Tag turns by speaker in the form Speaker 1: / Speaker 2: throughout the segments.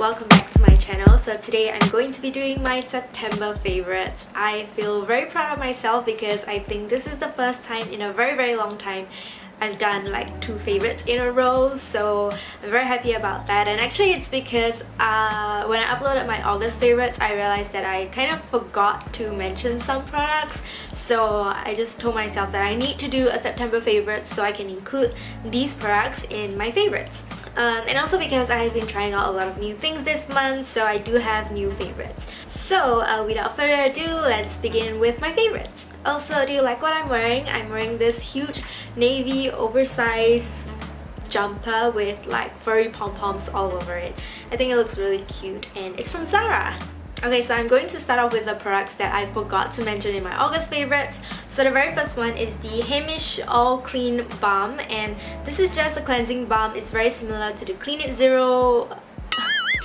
Speaker 1: welcome back to my channel. So today I'm going to be doing my September favorites. I feel very proud of myself because I think this is the first time in a very long time I've done like 2 favorites in a row, so I'm very happy about that. And actually it's because when I uploaded my August favorites, I realized that I kind of forgot to mention some products, so I just told myself that I need to do a September favorites so I can include these products in my favorites. And also because I've been trying out a lot of new things this month, so I do have new favorites. So without further ado, let's begin with my favorites. Also, do you like what I'm wearing? I'm wearing this huge navy oversized jumper with like furry pom-poms all over it. I think it looks really cute and it's from Zara. Okay, so I'm going to start off with the products that I forgot to mention in my August favorites. So the very first one is the Heimish All Clean Balm, and this is just a cleansing balm. It's very similar to the Clean It Zero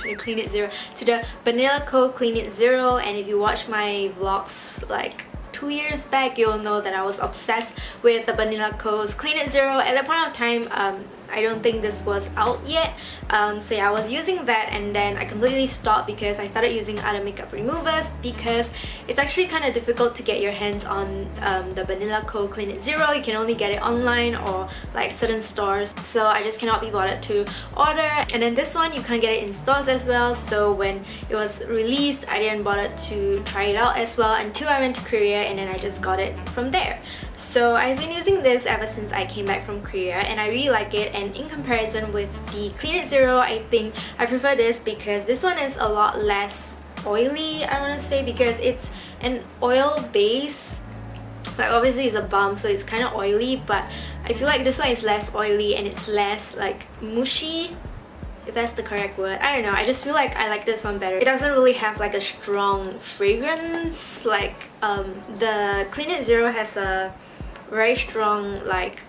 Speaker 1: to the Vanilla Co Clean It Zero, and if you watch my vlogs like 2 years back, you'll know that I was obsessed with the Vanilla Co's Clean It Zero. At that point of time, I don't think this was out yet, so yeah, I was using that and then I completely stopped because I started using other makeup removers because it's actually kind of difficult to get your hands on the Vanilla Co Clean It Zero. You can only get it online or like certain stores, so I just cannot be bothered to order. And then this one, you can't get it in stores as well, so when it was released, I didn't bother to try it out as well until I went to Korea, and then I just got it from there. So I've been using this ever since I came back from Korea and I really like it, and in comparison with the Clean It Zero, I think I prefer this because this one is a lot less oily, I want to say, because it's an oil base. Like obviously it's a balm, so it's kind of oily, but I feel like this one is less oily and it's less like mushy, if that's the correct word. I don't know, I just feel like I like this one better. It doesn't really have like a strong fragrance like the Clean It Zero has a very strong like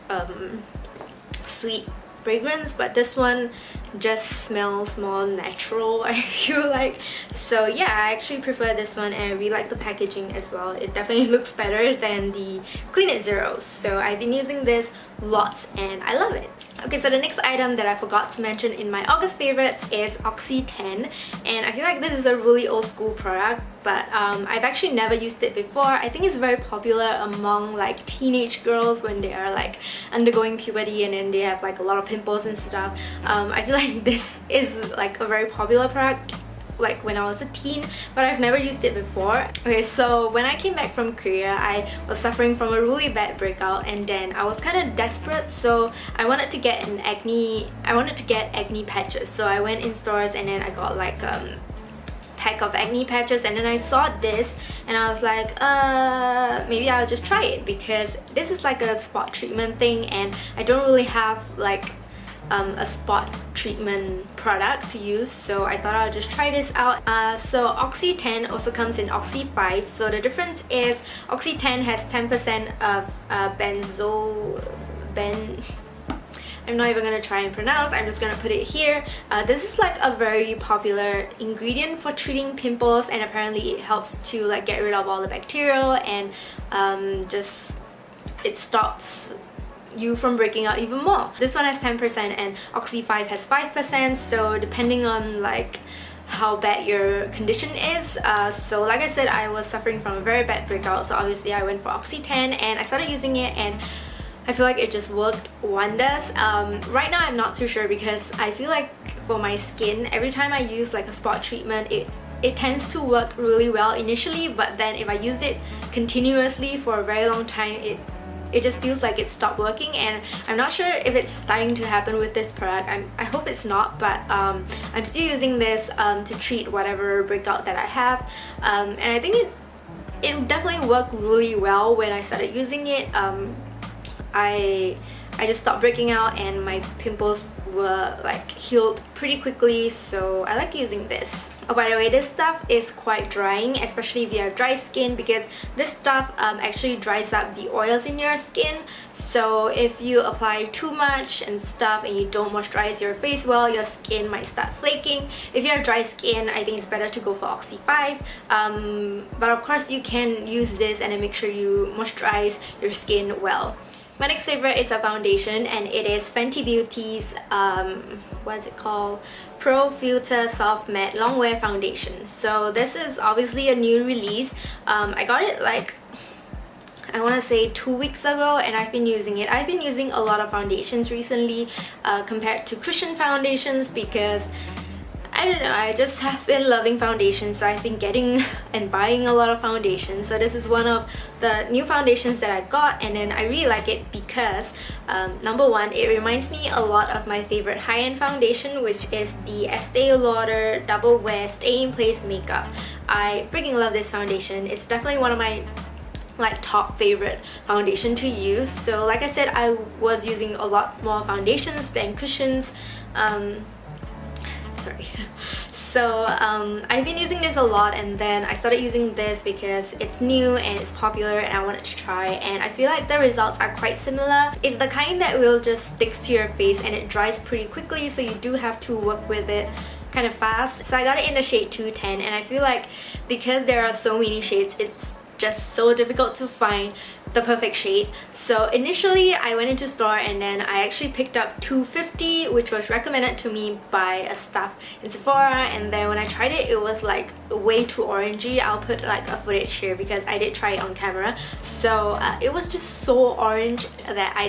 Speaker 1: sweet fragrance, but this one just smells more natural, I feel like. So yeah, I actually prefer this one and I really like the packaging as well. It definitely looks better than the Clean It Zero, so I've been using this lots and I love it. Okay, so the next item that I forgot to mention in my August favorites is Oxy Ten, and I feel like this is a really old school product, but I've actually never used it before. I think it's very popular among like teenage girls when they are like undergoing puberty and then they have like a lot of pimples and stuff. I feel like this is like a very popular product like when I was a teen, but I've never used it before. Okay, so when I came back from Korea, I was suffering from a really bad breakout, and then I was kind of desperate, so I wanted to get acne patches. So I went in stores and then I got like pack of acne patches, and then I saw this and I was like, maybe I'll just try it because this is like a spot treatment thing and I don't really have like a spot treatment product to use, so I thought I'll just try this out. So Oxy 10 also comes in Oxy 5, so the difference is Oxy 10 has 10% of I'm not even gonna try and pronounce, I'm just gonna put it here. This is like a very popular ingredient for treating pimples, and apparently it helps to like get rid of all the bacteria and just it stops you from breaking out even more. This one has 10% and Oxy 5 has 5%, so depending on like how bad your condition is. So like I said, I was suffering from a very bad breakout, so obviously I went for Oxy 10 and I started using it and I feel like it just worked wonders. Right now I'm not too sure because I feel like for my skin, every time I use like a spot treatment, it tends to work really well initially, but then if I use it continuously for a very long time, it just feels like it stopped working, and I'm not sure if it's starting to happen with this product. I hope it's not, but I'm still using this to treat whatever breakout that I have, and I think it definitely worked really well when I started using it. I just stopped breaking out and my pimples were like healed pretty quickly, so I like using this. Oh, by the way, this stuff is quite drying, especially if you have dry skin, because this stuff actually dries up the oils in your skin. So if you apply too much and stuff and you don't moisturize your face well, your skin might start flaking. If you have dry skin, I think it's better to go for Oxy 5. But of course you can use this and then make sure you moisturize your skin well. My next favorite is a foundation, and it is Fenty Beauty's what's it called? Pro Filt'r Soft Matte Longwear Foundation. So this is obviously a new release. I got it like, I want to say 2 weeks ago, and I've been using it. I've been using a lot of foundations recently compared to cushion foundations because I don't know, I just have been loving foundations, so I've been getting and buying a lot of foundations. So this is one of the new foundations that I got, and then I really like it because number one, it reminds me a lot of my favorite high-end foundation, which is the Estee Lauder Double Wear Stay in Place Makeup. I freaking love this foundation. It's definitely one of my like top favorite foundation to use. So like I said, I was using a lot more foundations than cushions. So I've been using this a lot, and then I started using this because it's new and it's popular and I wanted to try, and I feel like the results are quite similar. It's the kind that will just stick to your face and it dries pretty quickly, so you do have to work with it kind of fast. So I got it in the shade 210, and I feel like because there are so many shades, it's just so difficult to find the perfect shade. So initially I went into store, and then I actually picked up 250, which was recommended to me by a staff in Sephora, and then when I tried it, it was like way too orangey. I'll put like a footage here because I did try it on camera. So it was just so orange that I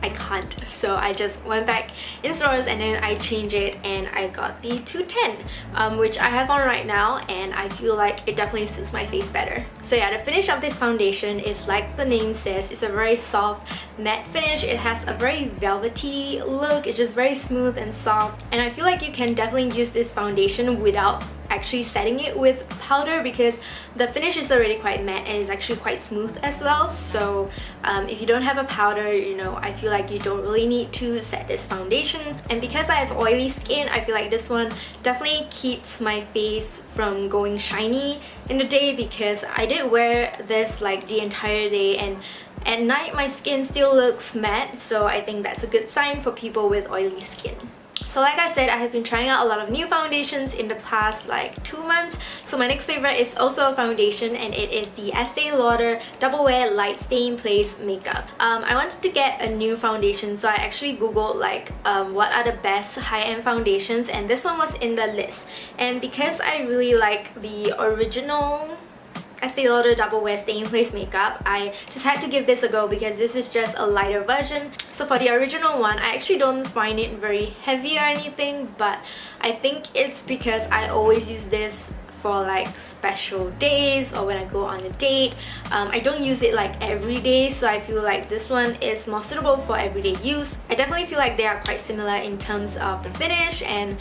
Speaker 1: can't. So I just went back in stores and then I changed it, and I got the 210, which I have on right now, and I feel like it definitely suits my face better. So yeah, the finish of this foundation is like the name says, it's a very soft matte finish. It has a very velvety look. It's just very smooth and soft, and I feel like you can definitely use this foundation without actually setting it with powder because the finish is already quite matte and it's actually quite smooth as well. So if you don't have a powder, you know, I feel like you don't really need to set this foundation. And because I have oily skin, I feel like this one definitely keeps my face from going shiny in the day, because I did wear this like the entire day, and at night my skin still looks matte, so I think that's a good sign for people with oily skin. So like I said, I have been trying out a lot of new foundations in the past like 2 months. So my next favorite is also a foundation, and it is the Estee Lauder Double Wear Light Stay in Place Makeup. I wanted to get a new foundation, so I actually googled like what are the best high-end foundations, and this one was in the list. And because I really like the original Estee Lauder Double Wear Stay in Place Makeup, I just had to give this a go because this is just a lighter version. So for the original one, I actually don't find it very heavy or anything, but I think it's because I always use this for like special days or when I go on a date. I don't use it like every day, so I feel like this one is more suitable for everyday use. I definitely feel like they are quite similar in terms of the finish and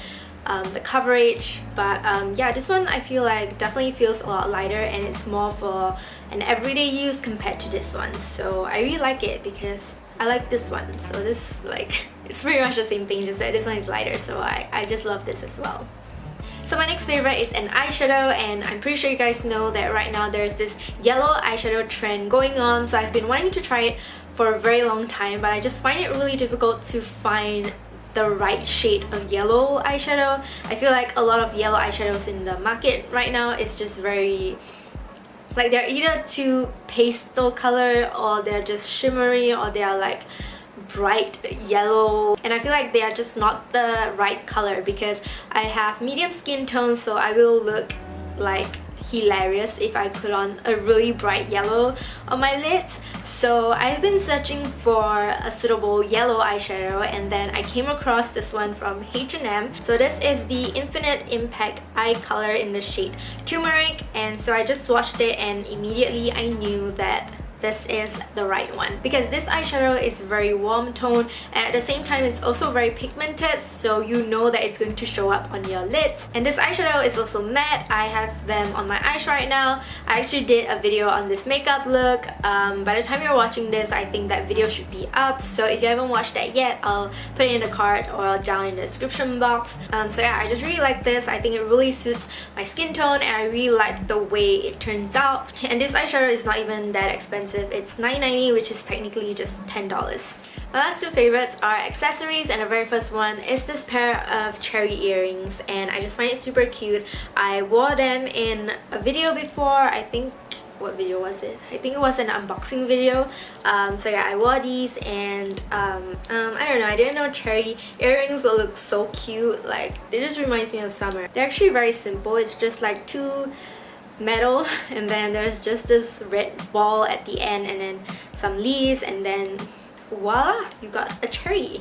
Speaker 1: the coverage, but yeah, this one I feel like definitely feels a lot lighter, and it's more for an everyday use compared to this one. So I really like it because I like this one. So this, like, it's pretty much the same thing, just that this one is lighter, so I just love this as well. So my next favorite is an eyeshadow, and I'm pretty sure you guys know that right now there's this yellow eyeshadow trend going on, so I've been wanting to try it for a very long time, but I just find it really difficult to find the right shade of yellow eyeshadow. I feel like a lot of yellow eyeshadows in the market right now, it's just very, like, they're either too pastel color, or they're just shimmery, or they are like bright yellow, and I feel like they are just not the right color because I have medium skin tone, so I will look like hilarious if I put on a really bright yellow on my lids. So I've been searching for a suitable yellow eyeshadow, and then I came across this one from H&M. So this is the Infinite Impact Eye Color in the shade Turmeric, and so I just swatched it and immediately I knew that this is the right one because this eyeshadow is very warm tone, and at the same time it's also very pigmented, so you know that it's going to show up on your lids. And this eyeshadow is also matte. I have them on my eyes right now. I actually did a video on this makeup look. By the time you're watching this, I think that video should be up, so if you haven't watched that yet, I'll put it in the card or down in the description box. So yeah, I just really like this. I think it really suits my skin tone, and I really like the way it turns out. And this eyeshadow is not even that expensive. It's $9.90, which is technically just $10. My last two favorites are accessories, and the very first one is this pair of cherry earrings, and I just find it super cute. I wore them in a video before, I think what video was it? I think it was an unboxing video. So yeah, I wore these, and I don't know, I didn't know cherry earrings will look so cute. Like, it just reminds me of summer. They're actually very simple. It's just like two metal, and then there's just this red ball at the end, and then some leaves, and then voila, you got a cherry.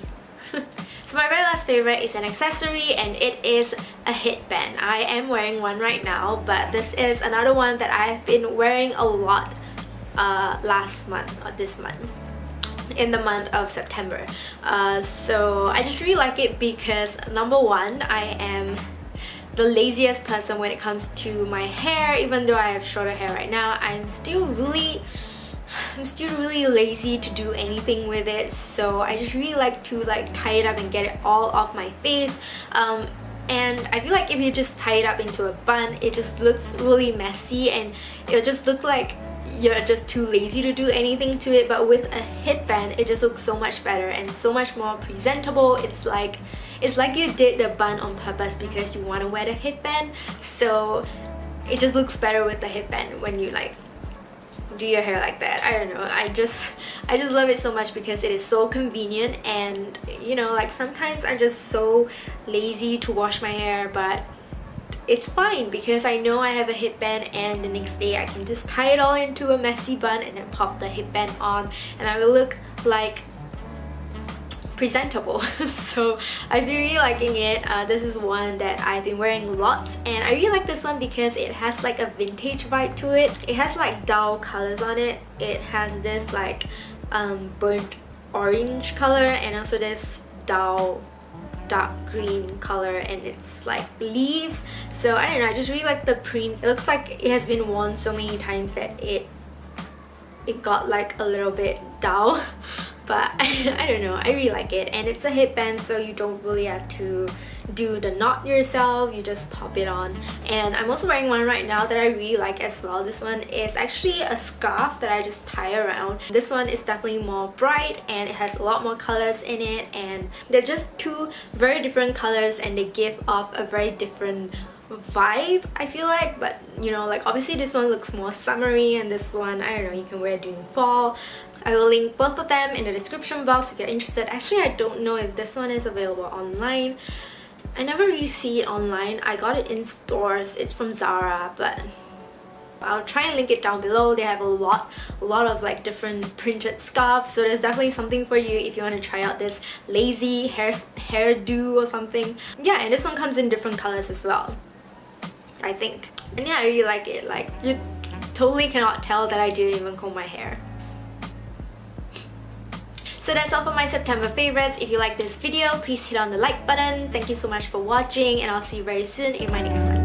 Speaker 1: So my very last favorite is an accessory, and it is a headband. I am wearing one right now, but this is another one that I've been wearing a lot last month or this month, in the month of September. So I just really like it because, number one, I am the laziest person when it comes to my hair. Even though I have shorter hair right now, I'm still really lazy to do anything with it. So I just really like to tie it up and get it all off my face. And I feel like if you just tie it up into a bun, it just looks really messy, and it'll just look like you're just too lazy to do anything to it. But with a headband, it just looks so much better and so much more presentable. It's like you did the bun on purpose because you want to wear the headband. So it just looks better with the headband when you do your hair like that. I don't know, I just love it so much because it is so convenient. And you know, like, sometimes I'm just so lazy to wash my hair, but it's fine because I know I have a headband, and the next day I can just tie it all into a messy bun and then pop the headband on, and I will look like presentable. So I've been really liking it. This is one that I've been wearing lots, and I really like this one because it has like a vintage vibe to it. It has like dull colors on it. It has this like burnt orange color, and also this dull dark green color, and it's like leaves. So I don't know, I just really like the print. It looks like it has been worn so many times that it got like a little bit dull. But I don't know, I really like it. And it's a headband, so you don't really have to do the knot yourself, you just pop it on. And I'm also wearing one right now that I really like as well. This one is actually a scarf that I just tie around. This one is definitely more bright, and it has a lot more colors in it, and they're just two very different colors, and they give off a very different vibe, I feel like. But you know, like, obviously this one looks more summery, and this one, I don't know, you can wear it during fall. I will link both of them in the description box if you're interested. Actually, I don't know if this one is available online. I never really see it online. I got it in stores. It's from Zara, but I'll try and link it down below. They have a lot of like different printed scarves, so there's definitely something for you if you want to try out this lazy hairdo or something. Yeah, and this one comes in different colors as well, I think. And yeah, I really like it. Like, you totally cannot tell that I didn't even comb my hair. So that's all for my September favorites. If you like this video, please hit on the like button. Thank you so much for watching, and I'll see you very soon in my next one.